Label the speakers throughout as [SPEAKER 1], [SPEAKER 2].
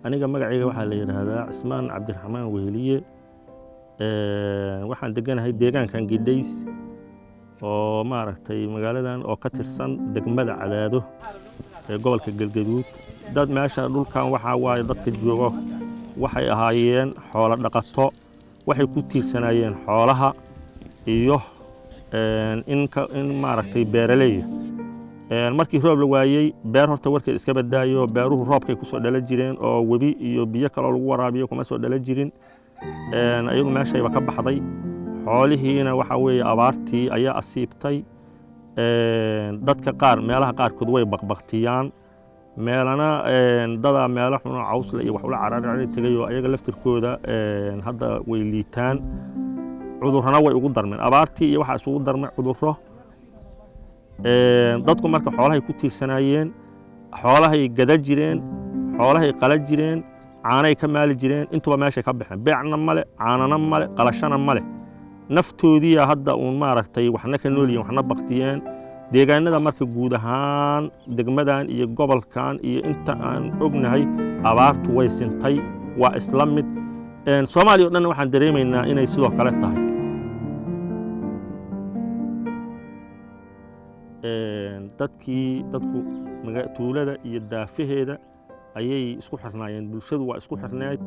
[SPEAKER 1] aniga magacayga waxaa la yidhaahdaa Cismaan Cabdiraxmaan Weheliye waxaan deganahay deegaankan Gidhays oo maaragtay magaaladan oo ka tirsan degmada Cadaado ee gobolka Galgaduud dad meesha dhulkan waxa waaye dadka joogo waxay ahaayeen xoolo dhaqato waxay ku tiirsanayeen xoolaha iyo in maaragtay beeraley markii roob la waayay beer horta warkeed iska badaayo beeruhu roobkay ku soo dhalan jireen oo webi iyo biyo kale lagu waraabiyo kuma soo dhalan jirin ayagu meeshayba ka baxday xoolihiina waxa weeye abaartii ayaa asiibtay dadka qaar meelaha qaarkood way baqbaqtiyaan meelana dada meelo xun oo caws la iyo wax ula cararacay tagay oo ayaga laftirkooda hadda way liitaan cudurrana way ugu darmeen abaartii iyo waxa isugu darmay cudurro dadku marka xoolahay ku tiirsanayeen xoolahay gada jireen xoolahay qala jireen caanay ka maali jireen intuba meeshay ka baxeen beecna male caanana male qalashana male naftoodii hadda uun maaragtay waxna ka nool yihiin waxna baqtiyeen deegaanada marka guud ahaan degmadan iyo gobolkan iyo inta aan ognahay abaartu way sintay waa isla mid Soomaaliya oo dhan waxaan dareemaynaa inay sidoo kale tahay dadku tuulada iyo daafaheeda ayay isku xirnaayeen bulshadu waa isku xirnayd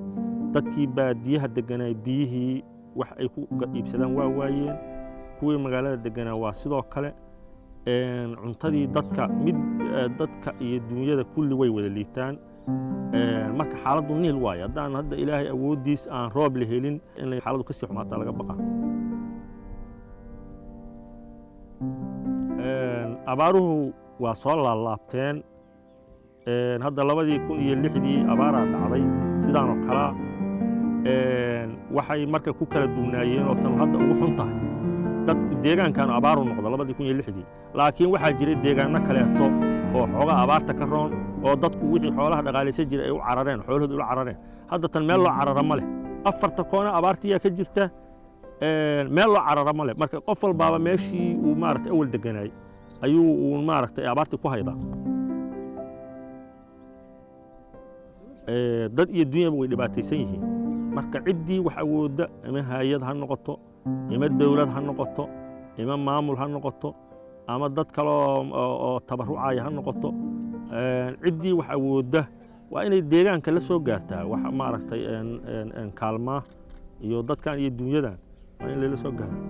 [SPEAKER 1] dadkii baadiyaha deganaa biyihii wax ay ku iibsadaan waa waayeen kuwii magaalada deganaa waa sidoo kale cuntadii dadka iyo dunyada kulli way wada liitaan marka xaaladdu niil waaye haddaan hadda ilaahay awooddiis aan roob la helin inay xaaladdu kasii xumaataa laga baqa abaaruhu waa soo laalaabteen hadda 2006 abaaraa dhacday sidaan oo kala waxay marka ku kala duwnaayeen oo tan hadda ugu xun tahay dadku deegaankan abaaru noqdo 2006 laakiin waxaa jiray deegaano kaleeto oo xoogaa abaarta ka roon oo dadku wixii xoolaha dhaqaalaysan jiray ay u carareen xoolahooda u carareen hadda tan meel loo carara ma leh afarta koona abaartiyaa ka jirta meel loo carara ma leh marka qof walbaaba meeshii uu maaragtay awal deganaay ayuu uu maaragtay abaartii ku haydaa dad iyo dunyaba way dhibaataysan yihiin marka ciddii wax awoodda ama hay'ad ha noqoto ama dawlad ha noqoto ama maamul ha noqoto ama dad kale oo tabarucaya ha noqoto ciddii wax awoodda waa inay deegaanka la soo gaartaa wax maaragtay kaalmaa iyo dadkan iyo dunyadan waa in la soo gaaraa